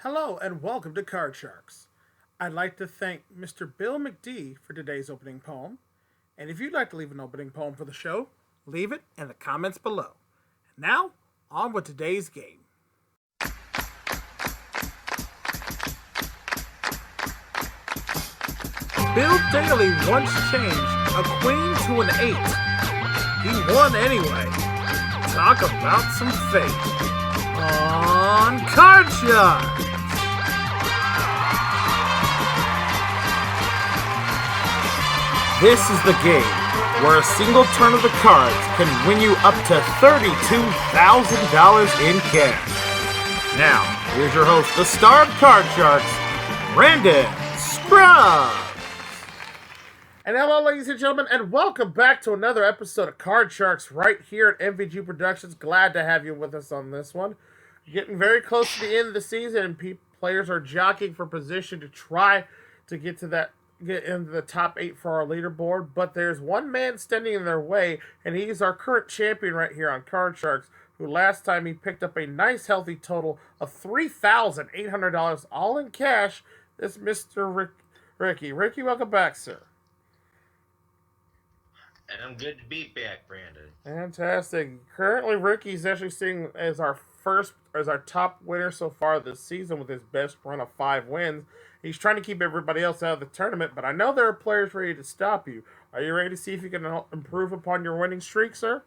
Hello and welcome to Card Sharks. I'd like to thank Mr. Bill McD for today's opening poem. And if you'd like to leave an opening poem for the show, leave it in the comments below. And now, on with today's game. Bill Daly once changed a queen to an 8. He won anyway. Talk about some fate. On Card Sharks! This is the game where a single turn of the cards can win you up to $32,000 in cash. Now, here's your host, the star of Card Sharks, Brandon Scruggs. And hello, ladies and gentlemen, and welcome back to another episode of Card Sharks right here at MVG Productions. Glad to have you with us on this one. Getting very close to the end of the season, and players are jockeying for position to try to get into the top 8 for our leaderboard. But there's one man standing in their way, and he's our current champion right here on Card Sharks, who last time he picked up a nice healthy total of $3,800 all in cash. This Mr. Ricky. Ricky, welcome back, sir. And I'm good to be back, Brandon. Fantastic. Currently, Ricky's actually sitting as our top winner so far this season with his best run of 5 wins. He's trying to keep everybody else out of the tournament, but I know there are players ready to stop you. Are you ready to see if you can improve upon your winning streak, sir?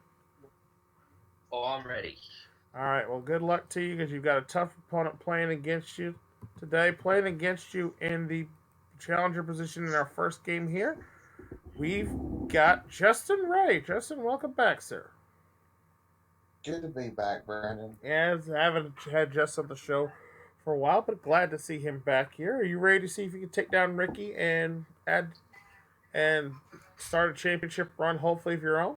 Oh, I'm ready. All right. Well, good luck to you because you've got a tough opponent playing against you today. Playing against you in the challenger position in our first game here, we've got Justin Ray. Justin, welcome back, sir. Good to be back, Brandon. Yeah, I haven't had Justin on the show for a while, but glad to see him back here. Are you ready to see if you can take down Ricky and start a championship run, hopefully of your own?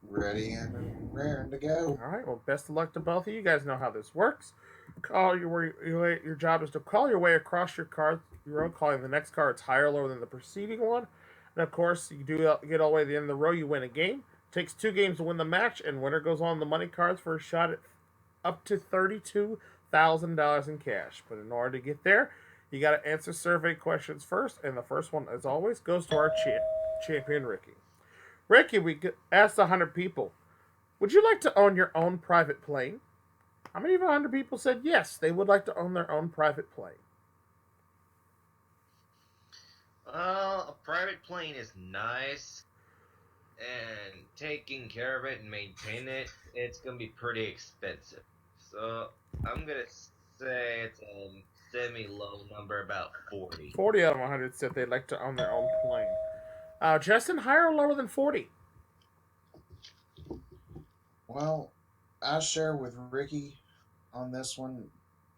Ready and raring to go. All right. Well, best of luck to both of you. You guys know how this works. Your job is to call your way across your card, your own, calling the next card higher or lower than the preceding one. And of course, you do get all the way to the end of the row, you win a game. It takes 2 games to win the match, and winner goes on the money cards for a shot at up to $32,000 in cash. But in order to get there, you got to answer survey questions first, and the first one, as always, goes to our champion, Ricky. Ricky, we asked 100 people, would you like to own your own private plane? How many of 100 people said yes, they would like to own their own private plane? Well, a private plane is nice, and taking care of it and maintaining it, it's going to be pretty expensive. So, I'm going to say it's a semi-low number, about 40. 40 out of 100 said they'd like to own their own plane. Justin, higher or lower than 40? Well, I share with Ricky on this one.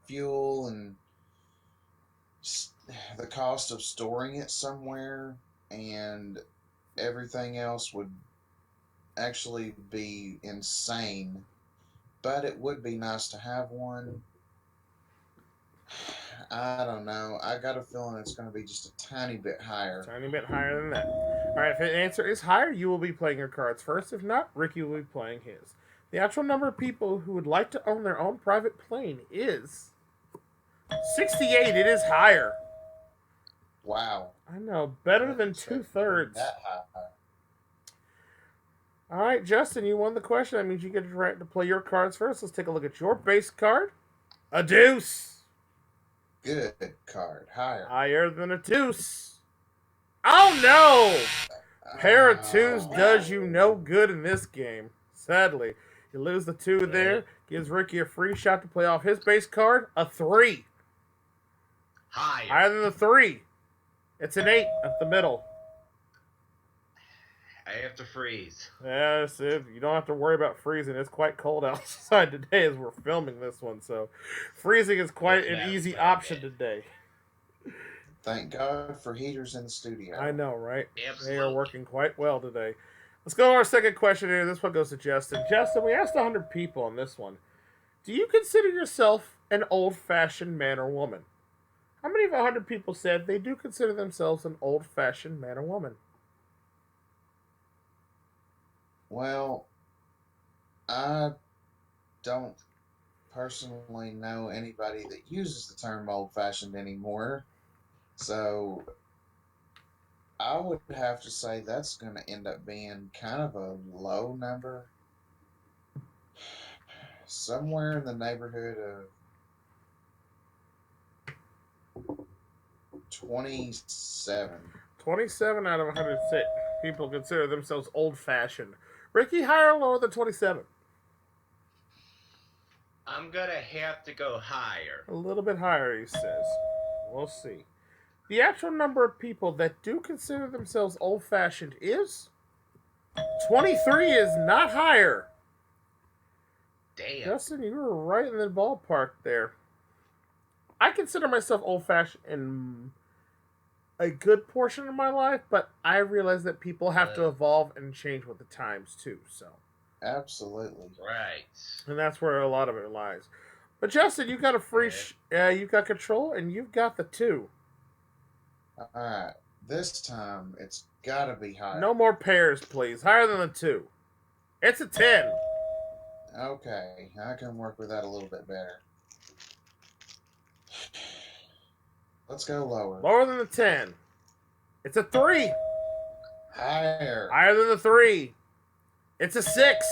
Fuel and the cost of storing it somewhere and everything else would actually be insane. But it would be nice to have one. I don't know. I got a feeling it's going to be just a tiny bit higher. Tiny bit higher than that. All right, if the answer is higher, you will be playing your cards first. If not, Ricky will be playing his. The actual number of people who would like to own their own private plane is 68. It is higher. Wow. I know. Better than 2/3. That high. All right, Justin, you won the question. That means you get the right to play your cards first. Let's take a look at your base card. A deuce. Good card. Higher. Higher than a deuce. Oh, no. Pair of 2s does you no good in this game. Sadly. You lose the 2 there. Gives Ricky a free shot to play off his base card. A 3. Higher than the 3. It's an 8 at the middle. I have to freeze. Yes, you don't have to worry about freezing. It's quite cold outside today as we're filming this one, so freezing is quite an easy option today. Thank God for heaters in the studio. I know, right? Absolutely. They are working quite well today. Let's go to our second question here. This one goes to Justin. Justin, we asked 100 people on this one. Do you consider yourself an old-fashioned man or woman? How many of 100 people said they do consider themselves an old-fashioned man or woman? Well, I don't personally know anybody that uses the term old-fashioned anymore. So I would have to say that's going to end up being kind of a low number. Somewhere in the neighborhood of 27. 27 out of 106 people consider themselves old-fashioned. Ricky, higher or lower than 27? I'm gonna have to go higher. A little bit higher, he says. We'll see. The actual number of people that do consider themselves old-fashioned is 23 is not higher. Damn. Justin, you were right in the ballpark there. I consider myself old-fashioned in a good portion of my life, but I realize that people have to evolve and change with the times too. So, Absolutely. Right. and that's where a lot of it lies. But Justin, you got a free, you got control, and you've got the 2. All right. This time it's got to be higher. No more pairs, please. Higher than the 2. It's a 10. Okay, I can work with that a little bit better. Let's go lower. Lower than the 10. It's a 3. Higher. Higher than the 3. It's a 6.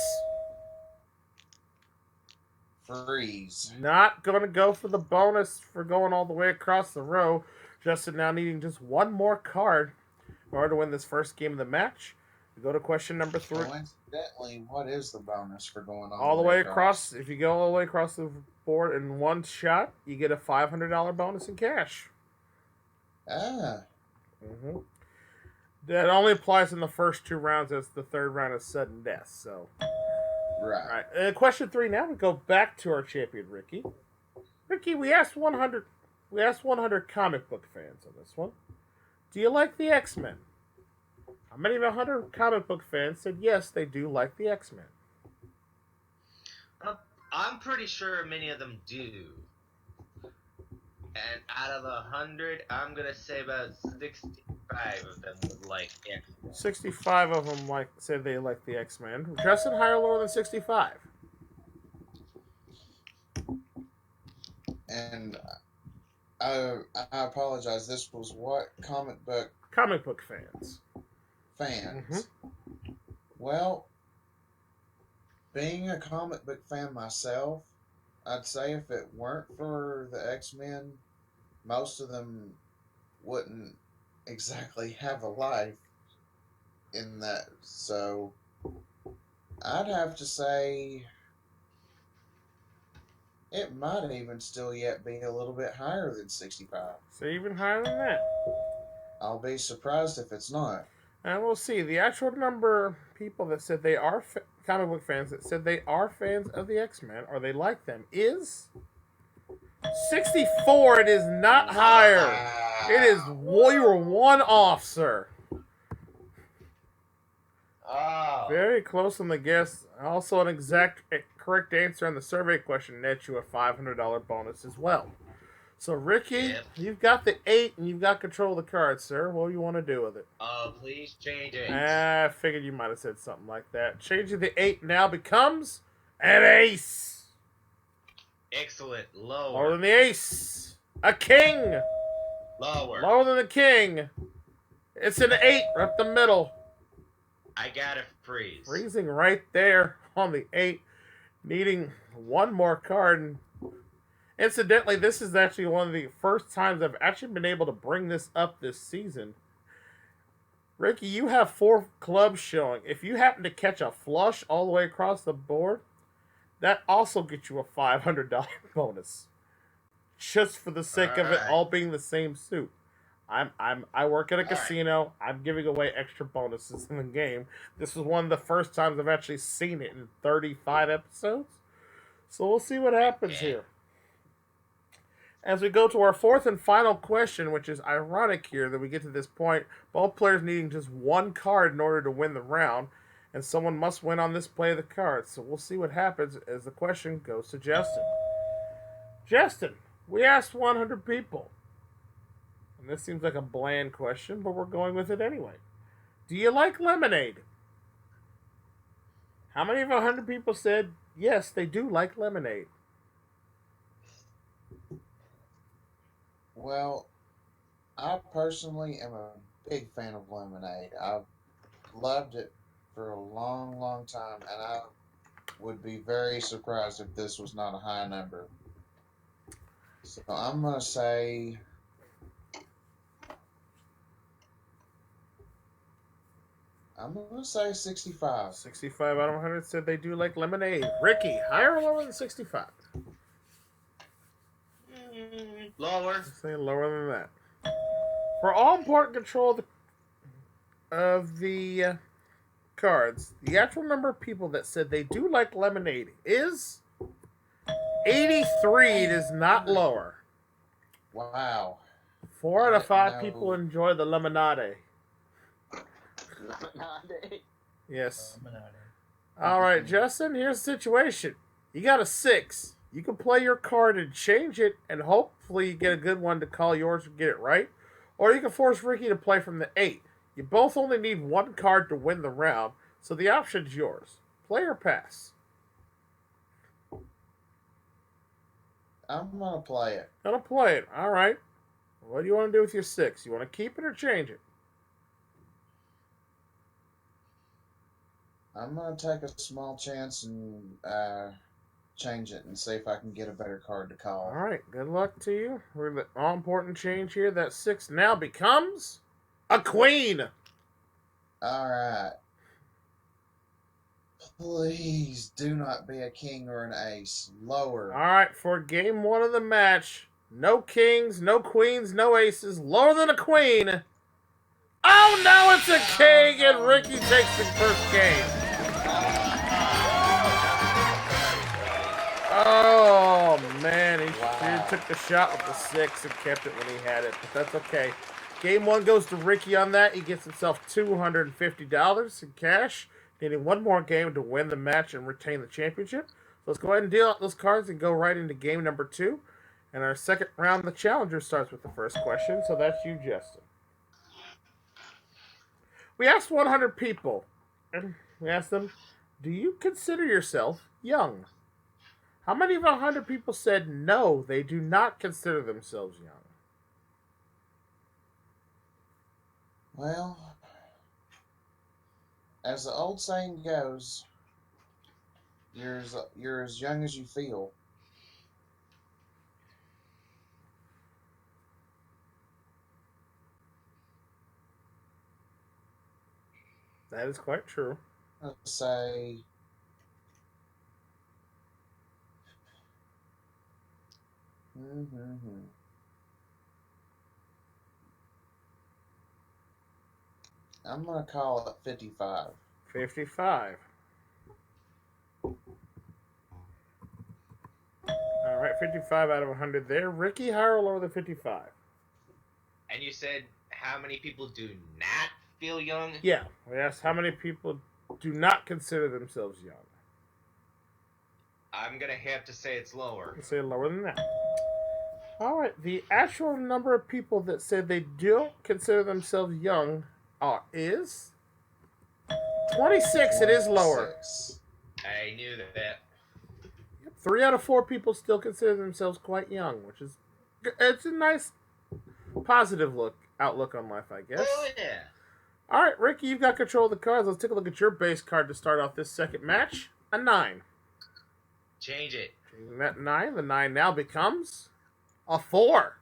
Freeze. Not going to go for the bonus for going all the way across the row. Justin now needing just one more card in order to win this first game of the match. We go to question number 3. Coincidentally, what is the bonus for going All the way across. If you go all the way across the board in one shot, you get a $500 bonus in cash. Ah. Mm-hmm. That only applies in the first 2 rounds, as the third round is sudden death. So, Right. all right. Question 3. Now we go back to our champion, Ricky. Ricky, we asked 100. We asked 100 comic book fans on this one. Do you like the X-Men? How many of 100 comic book fans said yes, they do like the X-Men? I'm pretty sure many of them do. And out of 100, I'm gonna say about 65 of them would like X-Men. 65 of them said they like the X-Men. Justin, higher or lower than 65? And I apologize. This was what? Comic book Fans. fans. Well, being a comic book fan myself, I'd say if it weren't for the X-Men, most of them wouldn't exactly have a life in that. So I'd have to say it might even still yet be a little bit higher than 65. So even higher than that. I'll be surprised if it's not. And we'll see. The actual number of people that said they are comic book fans that said they are fans of the X-Men or they like them is 64. It is not higher. It is, well, you were one off, sir. Oh. Very close on the guess. Also, an exact correct answer on the survey question nets you a $500 bonus as well. So, Ricky, you've got the 8 and you've got control of the card, sir. What do you want to do with it? Please change it. I figured you might have said something like that. Changing the 8 now becomes an ace. Excellent. Lower. Lower than the ace. A king. Lower. Lower than the king. It's an 8 right up the middle. I gotta freeze. Freezing right there on the 8. Needing one more card. And incidentally, this is actually one of the first times I've actually been able to bring this up this season. Ricky, you have 4 clubs showing. If you happen to catch a flush all the way across the board, that also gets you a $500 bonus. Just for the sake of it all being the same suit. I work at a casino. I'm giving away extra bonuses in the game. This is one of the first times I've actually seen it in 35 episodes. So we'll see what happens here. As we go to our 4th and final question, which is ironic here that we get to this point, both players needing just one card in order to win the round, and someone must win on this play of the cards. So we'll see what happens as the question goes to Justin. Justin, we asked 100 people. And this seems like a bland question, but we're going with it anyway. Do you like lemonade? How many of 100 people said, yes, they do like lemonade? Well, I personally am a big fan of lemonade. I've loved it for a long, long time, and I would be very surprised if this was not a high number. So I'm gonna say 65. 65 out of 100 said they do like lemonade. Ricky, higher or lower than 65? Lower. Say lower than that. For all important control of the cards, the actual number of people that said they do like lemonade is 83. It is not lower. Wow. 4 out I of 5 didn't people know. enjoy the lemonade. Lemonade. Yes. Lemonade. All right, Justin, here's the situation. You got a 6. You can play your card and change it, and hopefully you get a good one to call yours and get it right. Or you can force Ricky to play from the 8. You both only need one card to win the round, so the option's yours. Play or pass. I'm gonna play it. Gonna play it. All right. What do you want to do with your 6? You want to keep it or change it? I'm gonna take a small chance and change it and see if I can get a better card to call. All right. Good luck to you. We're the all important change here. That 6 now becomes a queen. All right. Please do not be a king or an ace. Lower. All right. For game 1 of the match, no kings, no queens, no aces. Lower than a queen. Oh no, it's a king, and Ricky takes the first game. Oh man, he took the shot with the 6 and kept it when he had it, but that's okay. Game 1 goes to Ricky on that. He gets himself $250 in cash, needing one more game to win the match and retain the championship. So let's go ahead and deal out those cards and go right into game number 2. And our second round, the challenger starts with the first question. So that's you, Justin. We asked 100 people, and we asked them, do you consider yourself young? How many of 100 people said no, they do not consider themselves young? Well, as the old saying goes, you're as young as you feel. That is quite true. I'll say I'm gonna call it 55. 55. All right, 55 out of 100 there. Ricky, higher or lower than 55? And you said how many people do not feel young? Yeah, we asked how many people do not consider themselves young. I'm gonna have to say it's lower. Let's say lower than that. All right, the actual number of people that said they don't consider themselves young is 26. It is lower. 26. I knew that. 3 out of 4 people still consider themselves quite young, which is it's a nice positive outlook on life, I guess. Oh yeah. All right, Ricky, you've got control of the cards. Let's take a look at your base card to start off this second match. A 9. Change it. Changing that 9. The 9 now becomes a 4.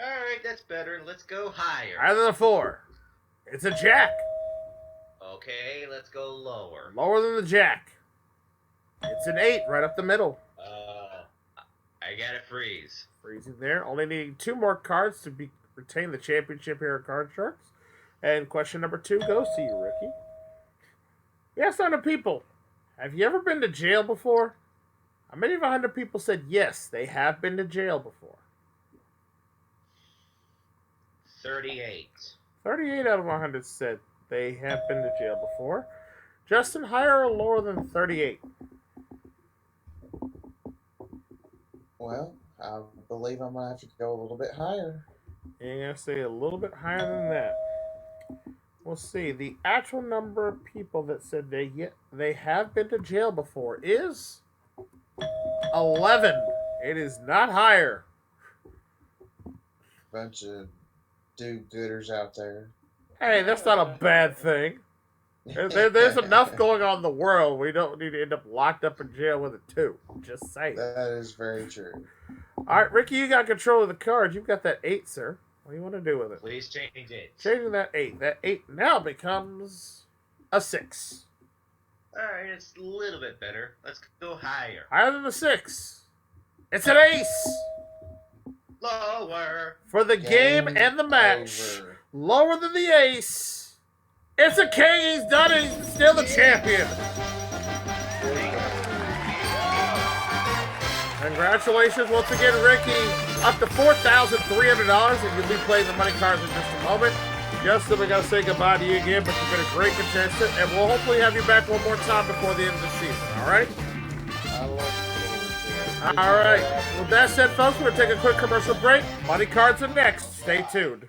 Alright, that's better. Let's go higher. Higher than a 4. It's a jack. Okay, let's go lower. Lower than the jack. It's an 8, right up the middle. I gotta freeze. Freezing there. Only needing 2 more cards to retain the championship here at Card Sharks. And question number 2 goes to you, Ricky. We asked 100 people, have you ever been to jail before? How many of 100 people said yes, they have been to jail before? 38. 38 out of 100 said they have been to jail before. Justin, higher or lower than 38? Well, I believe I'm gonna have to go a little bit higher. You're going to say a little bit higher than that. We'll see. The actual number of people that said they have been to jail before is 11. It is not higher. bunch of do-gooders out there. Hey, that's not a bad thing. There's enough going on in the world. We don't need to end up locked up in jail with it too. Just saying. That is very true. All right, Ricky, you got control of the cards. You've got that 8, sir. What do you want to do with it? Please change it. Changing that 8. That 8 now becomes a 6. Alright, it's a little bit better. Let's go higher. Higher than the 6. It's an ace. Lower. For the game and the match. Over. Lower than the ace. It's a king. He's done it. He's still the champion. Congratulations once again, Ricky. Up to $4,300, and you'll be playing the money cards in just a moment. Justin, we got to say goodbye to you again, but you've been a great contestant, and we'll hopefully have you back one more time before the end of the season, all right? I look forward to it. All right. With that said, folks, we're going to take a quick commercial break. Money cards are next. Stay tuned.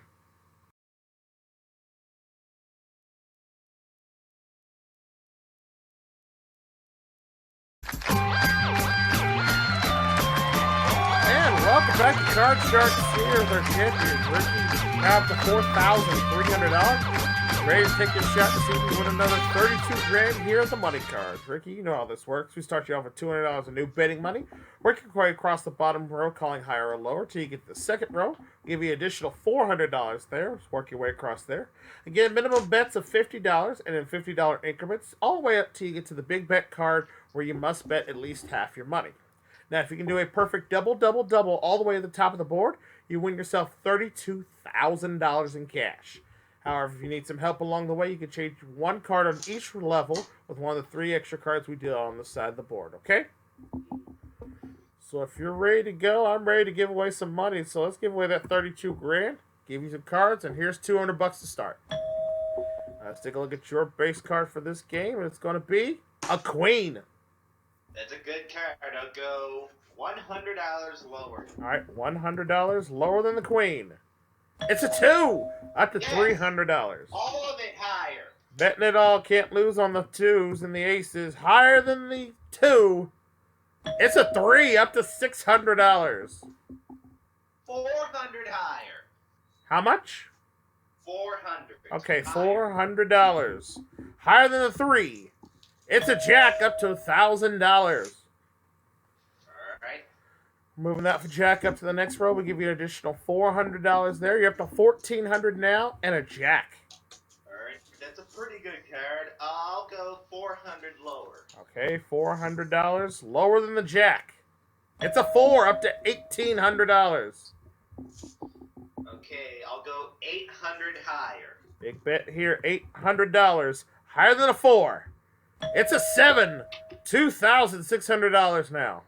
And welcome back to Card Sharks here with our champions, Ricky. Now up to $4,300. Ready to take your shot to see if you win another $32,000 here at the money cards. Ricky, you know how this works. We start you off with $200 of new betting money. Work your way across the bottom row, calling higher or lower till you get to the second row. Give you additional $400 there. Just work your way across there. Again, minimum bets of $50 and in $50 increments, all the way up till you get to the big bet card where you must bet at least half your money. Now, if you can do a perfect double, double, double all the way to the top of the board, you win yourself $32,000 in cash. However, if you need some help along the way, you can change one card on each level with one of the 3 extra cards we did on the side of the board, okay? So if you're ready to go, I'm ready to give away some money. So let's give away that $32,000. Give you some cards, and here's $200 to start. Let's take a look at your base card for this game, and it's going to be a queen. That's a good card. I'll go $100 lower. All right, $100 lower than the queen. It's a 2, up to $300. All of it higher. Betting it all, can't lose on the 2s and the aces. Higher than the 2. It's a 3, up to $600. 400 higher. How much? 400. Okay, Higher. $400. Higher than the 3. It's a jack, up to $1,000. Alright. Moving that for jack up to the next row, we give you an additional $400 there. You're up to $1,400 now, and a jack. Alright, that's a pretty good card. I'll go 400 lower. Okay, $400 lower than the jack. It's a 4, up to $1,800. Okay, I'll go 800 higher. Big bet here, $800. Higher than a 4. It's a 7, $2,600 now.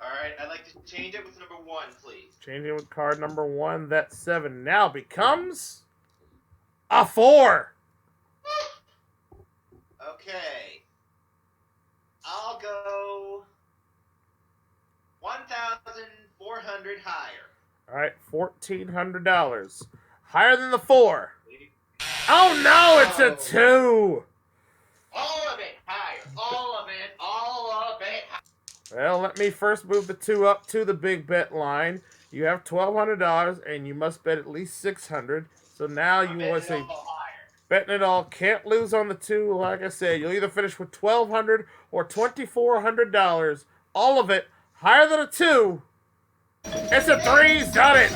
Alright, I'd like to change it with number 1, please. Changing with card number 1, that 7 now becomes a 4. Okay. I'll go 1,400 higher. All right, $1,400. Higher than the 4. Oh, no, it's a 2. All of it higher. All of it. All of it higher. Well, let me first move the 2 up to the big bet line. You have $1,200, and you must bet at least $600. So now you want to say betting it all. Can't lose on the 2. Like I said, you'll either finish with $1,200 or $2,400. All of it higher than a 2. It's a 3. He's done it.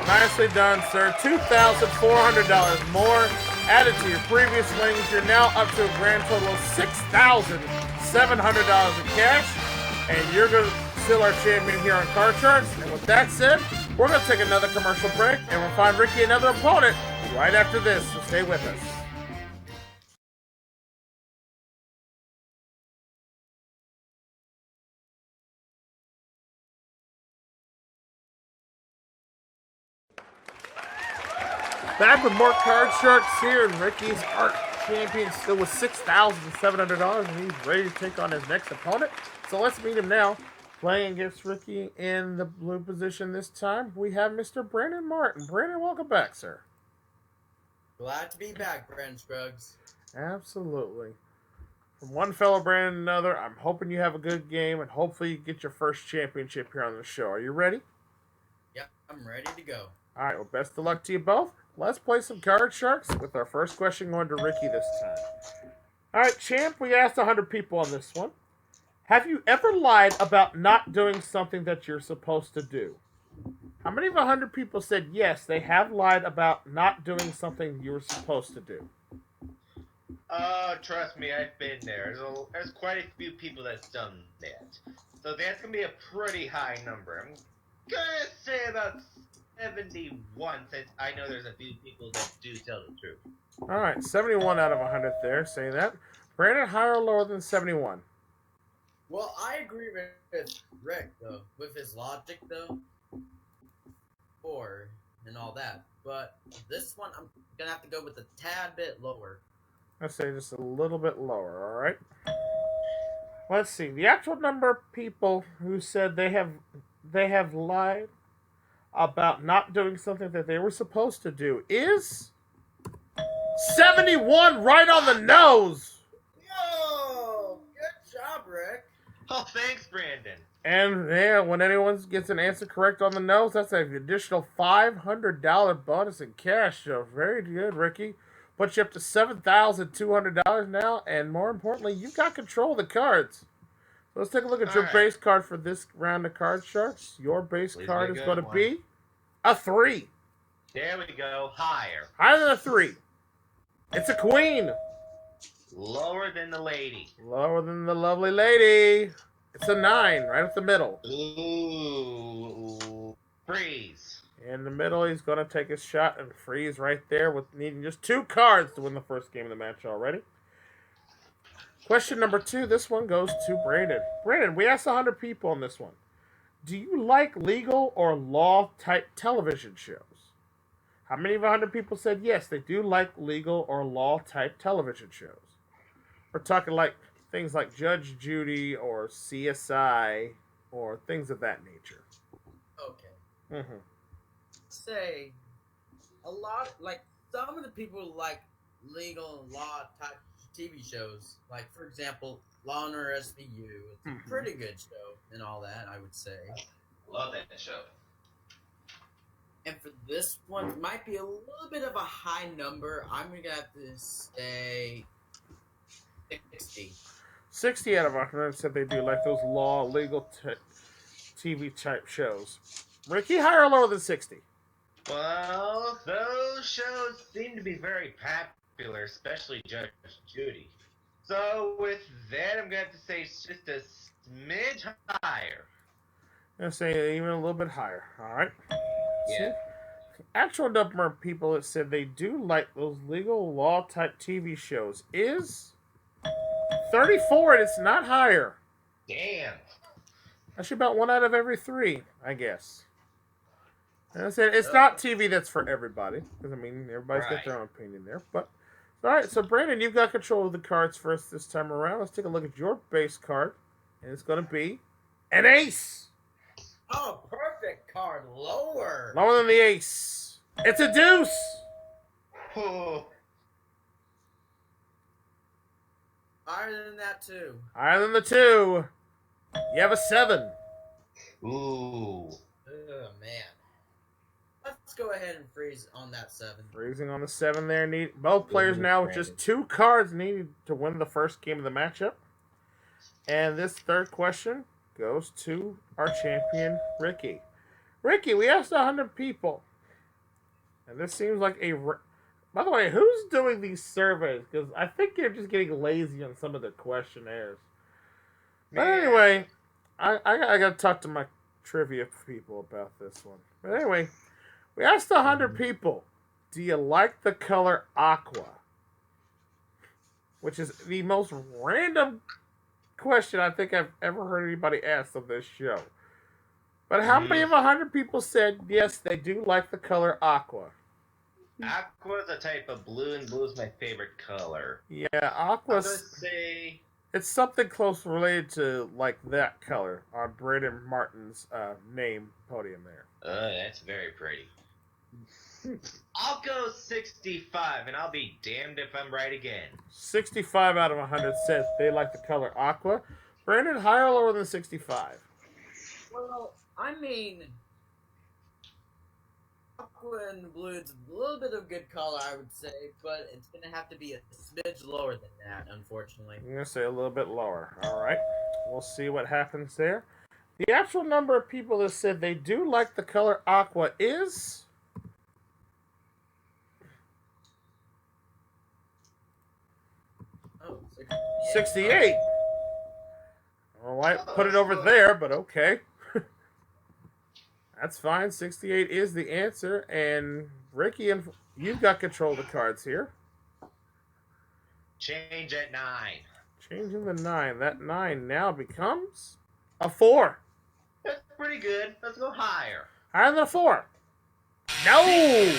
Nicely done, sir. $2,400 more added to your previous winnings. You're now up to a grand total of $6,700 in cash. And you're still our champion here on Card Sharks. And with that said, we're going to take another commercial break. And we'll find Ricky another opponent right after this. So stay with us. Back with more Card Sharks here, and Ricky's our champion still with $6,700, and he's ready to take on his next opponent. So let's meet him now. Playing against Ricky in the blue position this time, we have Mr. Brandon Martin. Brandon, welcome back, sir. Glad to be back, Brandon Scruggs. Absolutely. From one fellow Brandon to another, I'm hoping you have a good game and hopefully you get your first championship here on the show. Are you ready? Yep, I'm ready to go. All right, well, best of luck to you both. Let's play some Card Sharks with our first question going to Ricky this time. All right, champ, we asked 100 people on this one. Have you ever lied about not doing something that you're supposed to do? How many of 100 people said yes, they have lied about not doing something you were supposed to do? Trust me, I've been there. There's quite a few people that's done that. So that's gonna be a pretty high number. I'm gonna say about 71, since I know there's a few people that do tell the truth. All right, 71 out of 100 there saying that. Brandon, higher or lower than 71? Well, I agree with Rick, though, with his logic, though, and all that. But this one, I'm going to have to go with a tad bit lower. I'd say just a little bit lower, all right? Let's see. The actual number of people who said they have lied about not doing something that they were supposed to do is 71, right on the nose. Yo, good job, Rick. Oh, thanks, Brandon. And yeah, when anyone gets an answer correct on the nose, that's an additional $500 bonus in cash. So very good, Ricky. Puts you up to $7,200 now, and more importantly, you've got control of the cards. So let's take a look at your base card for this round of Card Sharks. Your base card is going to be a 3. There we go. Higher. Higher than a 3. It's a queen. Lower than the lady. Lower than the lovely lady. It's a 9, right at the middle. Ooh. Freeze. In the middle, he's going to take his shot and freeze right there with needing just 2 cards to win the first game of the match already. Question number 2. This one goes to Brandon. Brandon, we asked 100 people on this one. Do you like legal or law-type television shows? How many of 100 people said yes, they do like legal or law-type television shows? We're talking like things like Judge Judy or CSI or things of that nature. Okay. Say a lot, like some of the people like legal and law type TV shows, like for example Law and Order SVU. It's a pretty good show and all that, I would say. Love that show. And for this one, it might be a little bit of a high number. I'm gonna have to say 60. 60 out of 100 said they do like those legal TV type shows. Ricky, higher or lower than 60? Well, those shows seem to be very popular, especially Judge Judy. So with that, I'm going to have to say it's just a smidge higher. I'm going to say even a little bit higher. All right. Yeah. So, actual number of people that said they do like those legal law type TV shows is 34, and it's not higher. Damn. Actually, about 1 out of every 3, I guess. And I said it's not TV that's for everybody, because I mean everybody's got their own opinion there. But all right, so Brandon, you've got control of the cards first this time around. Let's take a look at your base card, and it's going to be an ace. Oh, perfect card. Lower. Lower than the ace. It's a deuce. Oh. Higher than that too. Higher than the 2. You have a 7. Ooh. Oh man. Let's go ahead and freeze on that 7. Freezing on the 7 there. Both players now with just 2 cards needed to win the first game of the matchup. And this third question goes to our champion, Ricky. Ricky, we asked 100 people. And this seems like a... By the way, who's doing these surveys? Because I think you're just getting lazy on some of the questionnaires. But anyway, I got to talk to my trivia people about this one. But anyway, we asked 100 people, do you like the color aqua? Which is the most random question I think I've ever heard anybody ask on this show. But how many of 100 people said, yes, they do like the color aqua? Aqua is a type of blue, and blue is my favorite color. Yeah, I'm aqua. going to say... It's something close related to like that color on Brandon Martin's name podium there. That's very pretty. I'll go 65, and I'll be damned if I'm right again. 65 out of 100 said they like the color aqua. Brandon, higher or lower than 65? Well, I mean, aqua and blue is a little bit of good color, I would say, but it's going to have to be a smidge lower than that, unfortunately. I'm going to say a little bit lower. All right. We'll see what happens there. The actual number of people that said they do like the color aqua is... Oh, 68. Well, I put it over there, but okay. That's fine. 68 is the answer. And Ricky, you've got control of the cards here. Change at 9. Changing the 9. That 9 now becomes a 4. That's pretty good. Let's go higher. Higher than a 4. No!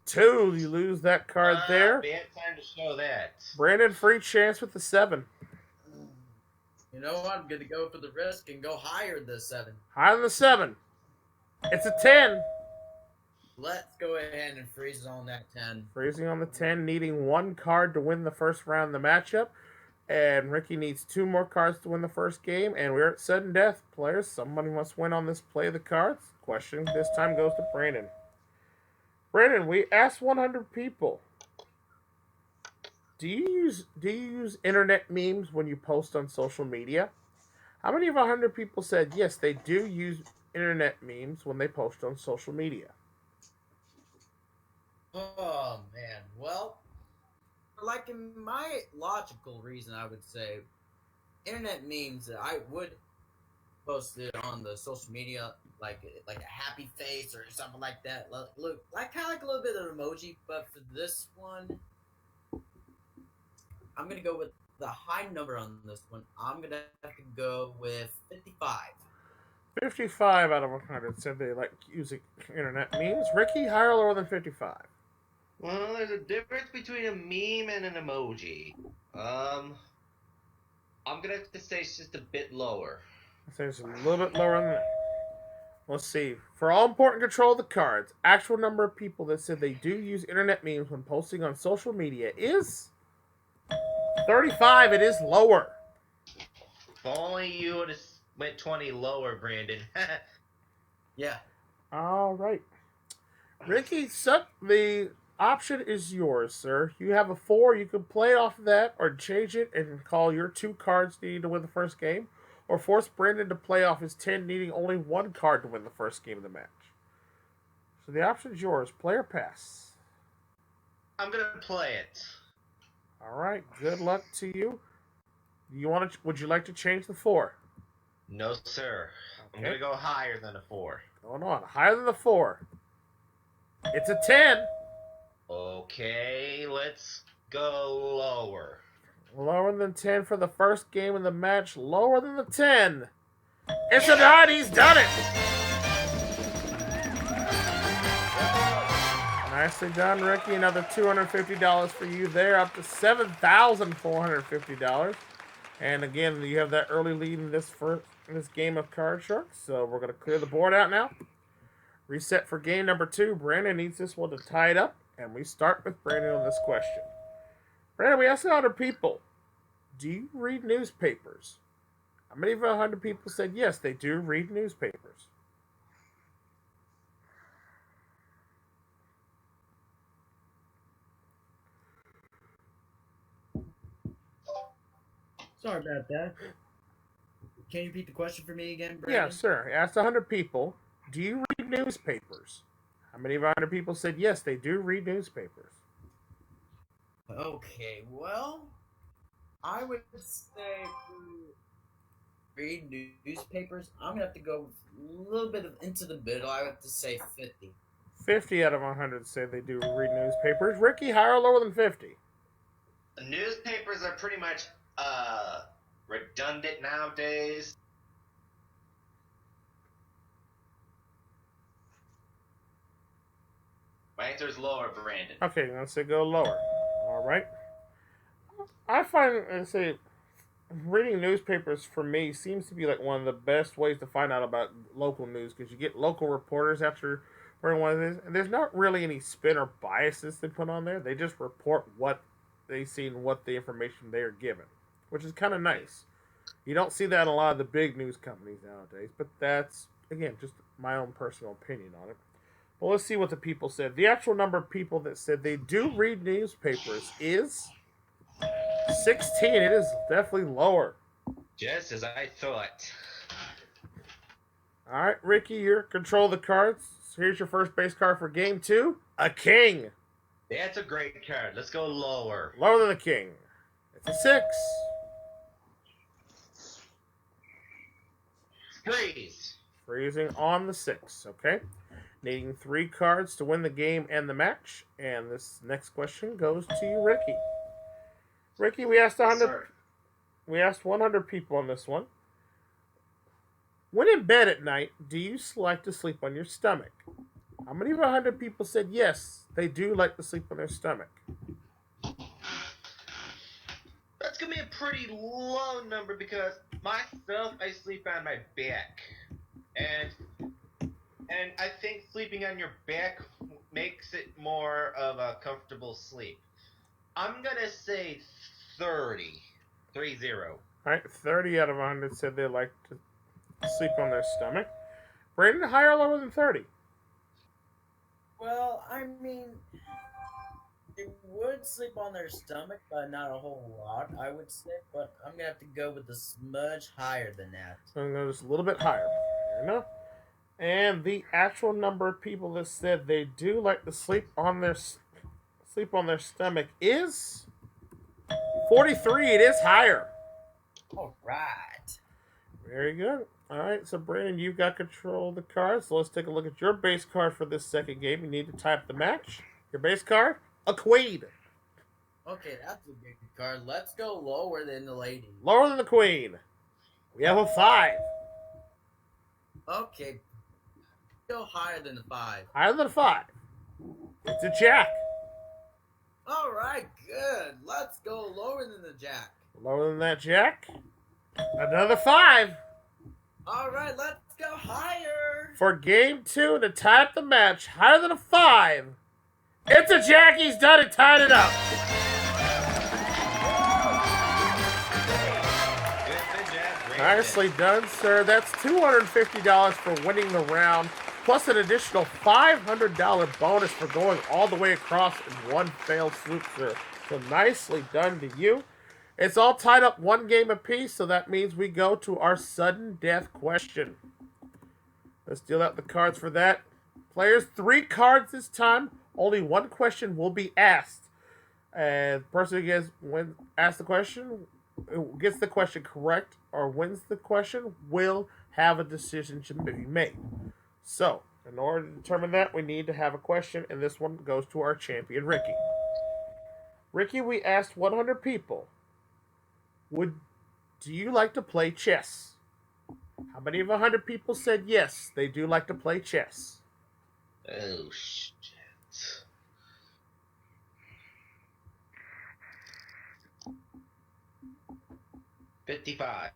2. You lose that card there. Bad time to show that. Brandon, free chance with the 7. You know what? I'm going to go for the risk and go higher than 7. Higher than the 7. It's a 10. Let's go ahead and freeze on that 10. Freezing on the 10, needing 1 card to win the first round of the matchup. And Ricky needs 2 more cards to win the first game. And we're at sudden death. Players, somebody must win on this play of the cards. Question this time goes to Brandon. Brandon, we asked 100 people. Do you use internet memes when you post on social media? How many of 100 people said yes, they do use internet memes when they post on social media? Oh, man. Well, like in my logical reason, I would say internet memes, I would post it on the social media, like a happy face or something like that. Look, like kind of like a little bit of emoji, but for this one, I'm going to go with the high number on this one. I'm going to have to go with 55. 55 out of 100 said they like using internet memes. Ricky, higher or lower than 55? Well, there's a difference between a meme and an emoji. I'm gonna have to say it's just a bit lower. I think it's a little bit lower than that. Let's see. For all important control of the cards, actual number of people that said they do use internet memes when posting on social media is 35. It is lower. If only you would have went 20 lower, Brandon. Yeah. All right. Ricky, the option is yours, sir. You have a 4. You can play off of that or change it and call your 2 cards needing to win the first game, or force Brandon to play off his 10 needing only 1 card to win the first game of the match. So the option is yours. Play or pass. I'm gonna play it. All right. Good luck to you. Would you like to change the 4? No, sir. Okay. I'm gonna go higher than a 4. Going on. Higher than the 4. It's a 10. Okay, let's go lower. Lower than 10 for the first game of the match. Lower than the 10. It's a 9. He's done it. Nicely done, Ricky. Another $250 for you there, up to $7,450. And again, you have that early lead in this game of Card Sharks. So we're going to clear the board out now. Reset for game number 2. Brandon needs this one to tie it up. And we start with Brandon on this question. Brandon, we asked 100 people, do you read newspapers? How many of 100 people said yes, they do read newspapers? Sorry about that. Can you repeat the question for me again, Brandon? Yeah, sir. I asked 100 people, do you read newspapers? How many of 100 people said yes, they do read newspapers? Okay, well, I would say read newspapers. I'm gonna have to go a little bit into the middle. I would have to say 50. 50 out of 100 say they do read newspapers. Ricky, higher or lower than 50? Newspapers are pretty much redundant nowadays. My answer is lower, Brandon. Okay, let's say go lower. All right. I find, reading newspapers for me seems to be like one of the best ways to find out about local news, because you get local reporters after And there's not really any spin or biases they put on there. They just report what they see and what the information they are given, which is kind of nice. You don't see that in a lot of the big news companies nowadays, but that's, again, just my own personal opinion on it. Well, let's see what the people said. The actual number of people that said they do read newspapers is 16. It is definitely lower. Just as I thought. All right, Ricky, you're control the cards. So here's your first base card for game 2. A king. That's a great card. Let's go lower. Lower than the king. It's a 6. Freeze. Freezing on the 6, okay? Needing 3 cards to win the game and the match. And this next question goes to you, Ricky. Ricky, we asked 100 people on this one. When in bed at night, do you like to sleep on your stomach? How many of 100 people said yes, they do like to sleep on their stomach? That's going to be a pretty low number because myself, I sleep on my back. And I think sleeping on your back makes it more of a comfortable sleep. I'm going to say 30. 30. All right, 30 out of 100 said they like to sleep on their stomach. Brandon, higher or lower than 30? Well, I mean, they would sleep on their stomach, but not a whole lot, I would say. But I'm going to have to go with a smudge higher than that. So I'm going to go just a little bit higher. Fair enough. And the actual number of people that said they do like to sleep on their stomach is 43. It is higher. All right. Very good. All right, so Brandon, you've got control of the cards. So let's take a look at your base card for this second game. You need to type the match. Your base card, a queen. Okay, that's a big card. Let's go lower than the lady. Lower than the queen. We have a 5. Okay. Go higher than the 5. Higher than a 5. It's a jack. All right, good. Let's go lower than the jack. Lower than that jack. Another 5. All right, let's go higher. For game 2 to tie up the match, higher than a 5. It's a jack. He's done it. Tied it up. Nicely done, sir. That's $250 for winning the round, plus an additional $500 bonus for going all the way across in one fell swoop, sir. So nicely done to you. It's all tied up 1 game apiece, so that means we go to our sudden death question. Let's deal out the cards for that. Players, 3 cards this time. Only 1 question will be asked. And the person who gets the question correct or wins the question will have a decision to be made. So, in order to determine that, we need to have a question, and this one goes to our champion, Ricky. Ricky, we asked 100 people, do you like to play chess? How many of 100 people said yes, they do like to play chess? Oh, shit. 55.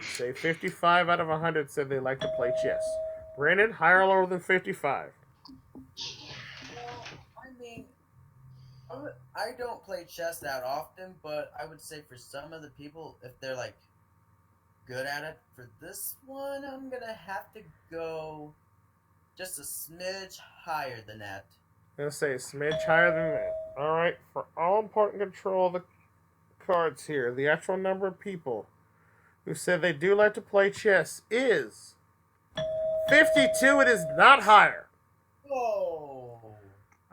Say 55 out of 100 said they like to play chess. Brandon, higher or lower than 55? Well, I mean, I don't play chess that often, but I would say for some of the people, if they're like good at it, for this one, I'm gonna have to go just a smidge higher than that. I'm going to say a smidge higher than that. Alright, for all important control of the cards here, the actual number of people who said they do like to play chess is 52. It is not higher. Whoa.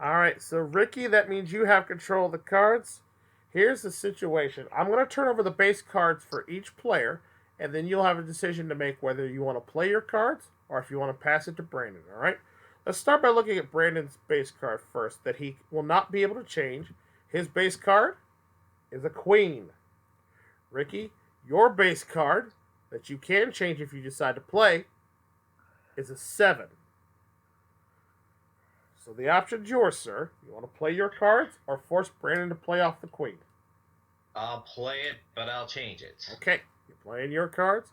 Alright, so Ricky, that means you have control of the cards. Here's the situation. I'm going to turn over the base cards for each player, and then you'll have a decision to make whether you want to play your cards or if you want to pass it to Brandon, alright? Let's start by looking at Brandon's base card first, that he will not be able to change. His base card is a queen. Ricky, your base card, that you can change if you decide to play, is a 7. So the option's yours, sir. You want to play your cards or force Brandon to play off the queen? I'll play it, but I'll change it. Okay, you're playing your cards.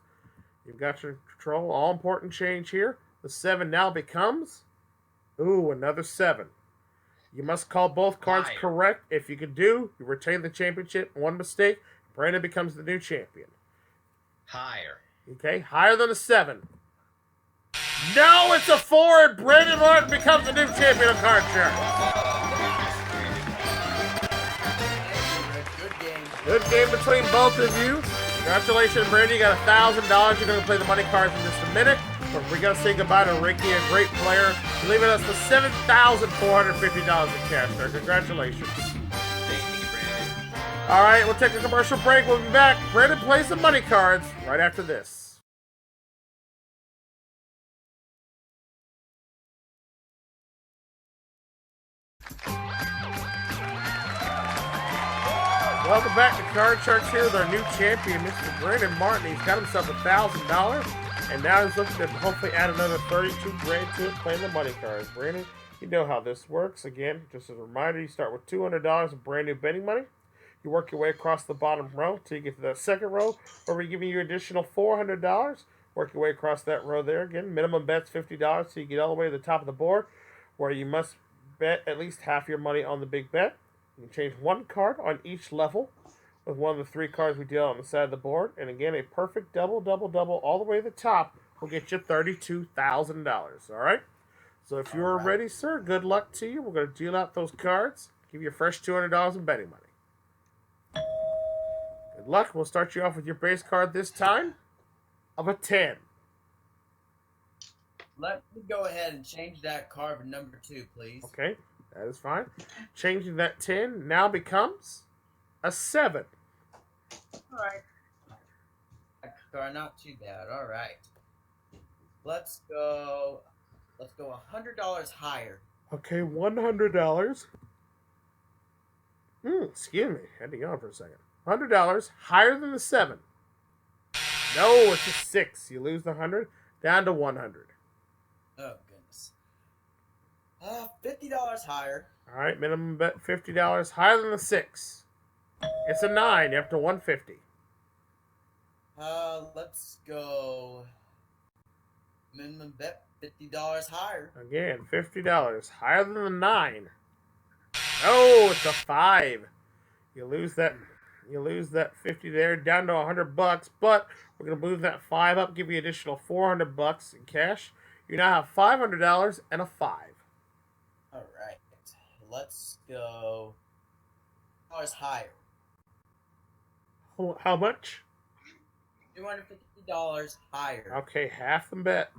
You've got your control. All important change here. The 7 now becomes Ooh, another 7. You must call both cards Higher. correct. If you can do, you retain the championship. One mistake, Brandon becomes the new champion. Higher. Okay, higher than a 7. No, it's a 4, and Brandon Martin becomes the new champion of Card Shark. Good game. Good game between both of you. Congratulations, Brandon. You got $1,000. You're going to play the money cards in just a minute. But we're going to say goodbye to Ricky, a great player, leaving us with $7,450 in cash there. Congratulations. Thank you, Brandon. All right, we'll take a commercial break. We'll be back. Brandon plays some money cards right after this. Welcome back to Card Sharks here with our new champion, Mr. Brandon Martin. He's got himself $1,000, and now he's looking to hopefully add another 32 grand to it playing the money cards. Brandon, you know how this works. Again, just as a reminder, you start with $200 of brand new betting money. You work your way across the bottom row till you get to that second row, where we're giving you additional $400. Work your way across that row there. Again, minimum bet's $50 till you get all the way to the top of the board, where you must bet at least half your money on the big bet. You can change one card on each level with one of the 3 cards we deal on the side of the board. And again, a perfect double, double, double all the way to the top will get you $32,000. All right? So if you're ready, sir, good luck to you. We're going to deal out those cards, give you a fresh $200 in betting money. Good luck. We'll start you off with your base card this time of a 10. Let me go ahead and change that card for number 2, please. Okay, that is fine. Changing that 10 now becomes a 7. All right. Not too bad. All right. Let's go $100 higher. Okay, $100. Excuse me. Had to go on for a second. $100 higher than the 7. No, it's a 6. You lose the 100 down to 100. Oh goodness. $50 higher. All right, minimum bet $50 higher than the 6. It's a 9. You're up to 150. Let's go. Minimum bet $50 higher. Again, $50 higher than the 9. Oh, it's a 5. You lose that 50 there down to $100, but we're gonna move that 5 up, give you additional $400 in cash. You now have $500 and a 5. All right. Let's go $100 higher. How much? $250 higher. Okay, half the bet.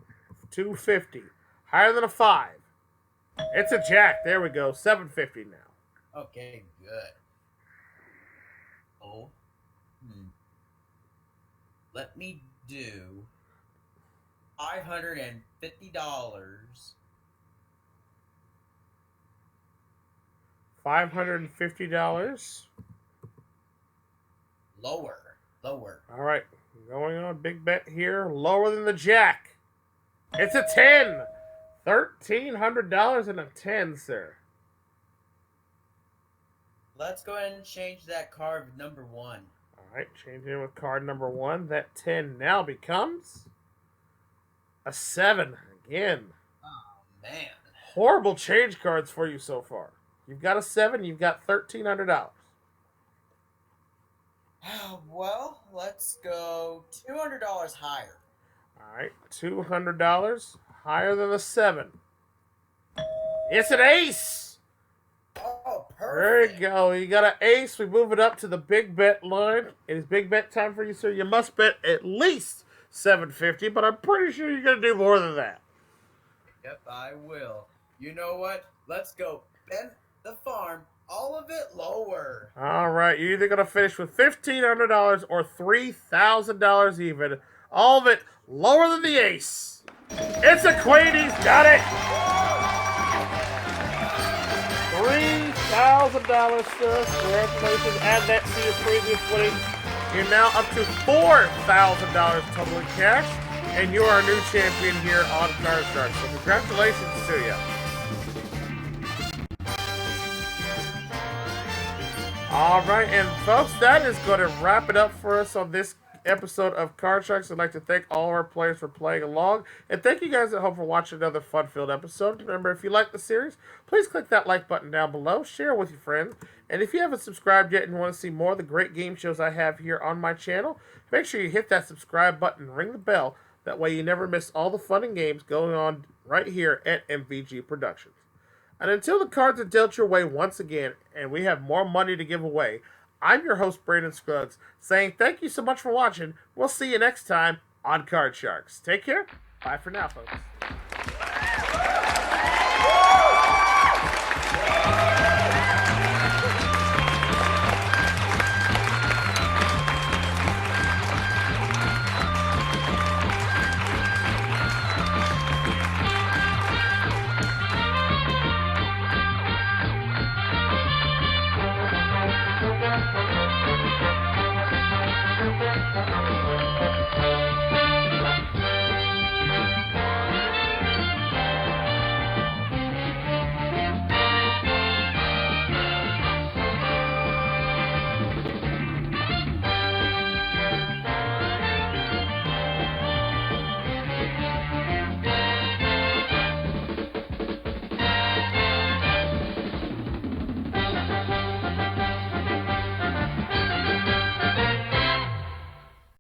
$250. Higher than a 5. It's a jack. There we go. $750 now. Okay, good. Oh. Let me do $550. $550. Lower. All right. Going on big bet here. Lower than the jack. It's a 10. $1,300 and a 10, sir. Let's go ahead and change that card with number 1. All right. Changing it with card number 1. That 10 now becomes a 7 again. Oh, man. Horrible change cards for you so far. You've got a 7. You've got $1,300. Well, let's go $200 higher. All right, $200 higher than a 7. It's an ace. Oh, There perfect. you go. You got an ace. We move it up to the big bet line. It is big bet time for you, sir. You must bet at least $750, but I'm pretty sure you're going to do more than that. Yep, I will. You know what? Let's go. Bet the farm. All of it lower. All right, you're either going to finish with $1,500 or $3,000 even. All of it lower than the ace. It's a queen. He's got it. $3,000, sir. Congratulations. Add that to your previous winning. You're now up to $4,000 total in cash, and you are a new champion here on Card Shark. So congratulations to you. All right, and folks, that is going to wrap it up for us on this episode of Card Sharks. I'd like to thank all our players for playing along, and thank you guys at home for watching another fun-filled episode. Remember, if you like the series, please click that like button down below, share it with your friends, and if you haven't subscribed yet and want to see more of the great game shows I have here on my channel, make sure you hit that subscribe button and ring the bell. That way you never miss all the fun and games going on right here at MVG Productions. And until the cards are dealt your way once again, and we have more money to give away, I'm your host, Brandon Scruggs, saying thank you so much for watching. We'll see you next time on Card Sharks. Take care. Bye for now, folks.